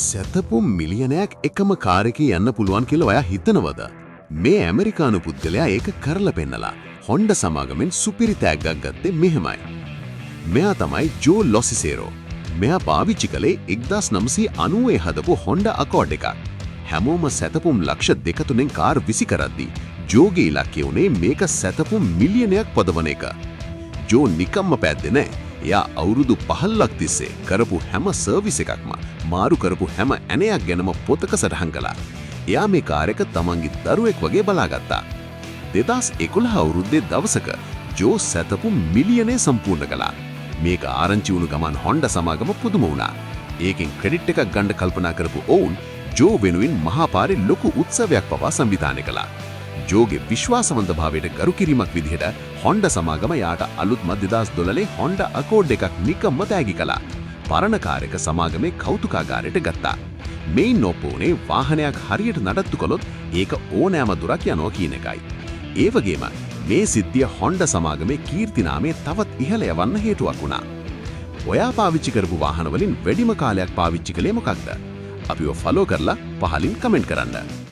සැතපුම් මිලියනයක් එකම කාර් එකේ යන්න පුළුවන් කියලා ඔයා හිතනවද? මේ ඇමරිකානු පුද්ගලයා ඒක කරලා පෙන්නලා Honda සමාගමෙන් සුපිරි තෑග්ගක් ගත්තේ මෙහෙමයි. මෙයා තමයි ජෝ ලොසිසේරෝ. මෙයා පාවිච්චි කළේ 1990 හදපු Honda Accord එකක්. හැමෝම සැතපුම් ලක්ෂ 2-3 කාර් විසි කරද්දී ජෝගේ ඉලක්කය උනේ මේක සැතපුම් මිලියනයක් පොදවන එක. ජෝ නිකම්ම පැද්දේ නැහැ. එයා අවුරුදු 15ක් තිස්සේ කරපු හැම සර්විස් එකක්ම මාරු කරපු හැම ඇණයක් ගැනම පොතක සටහන් කළා. එයා මේ කාර් එක තමන්ගේ දරුවෙක් වගේ බලාගත්තා. 2011 අවුරුද්දේ දවසක ජෝ සැතපුම් මිලියනය සම්පූර්ණ කළා. මේක ආරංචි වුණු ගමන් Honda සමාගම පුදුම වුණා. ඒකෙන් ක්‍රෙඩිට් එකක් ගන්න කල්පනා කරපු ඔවුන් ජෝ වෙනුවෙන් මහා පාරේ ලොකු උත්සවයක් පවා සංවිධානය කළා. ජෝගේ විශ්වාසවන්තභාවයට ගරු කිරීමක් විදිහට Honda සමාගම යාට අලුත්ම 2012 Honda Accord එකක් නිකම්ම තෑගි කළා. පරණ කාර් එක සමාගමේ කෞතුකාගාරයට ගත්තා. මේන් නොපෝනේ වාහනයක් හරියට නඩත්තු කළොත් ඒක ඕනෑම දුරක් යනවා කියන එකයි. ඒ වගේම මේ සිද්ධිය Honda සමාගමේ කීර්තිනාමය තවත් ඉහළ යවන්න හේතුවක් වුණා. ඔයා පාවිච්චි කරපු වාහන වලින් වැඩිම කාලයක් පාවිච්චි කළේ මොකක්ද? අපිව ෆලෝ කරලා පහලින් කමෙන්ට් කරන්න.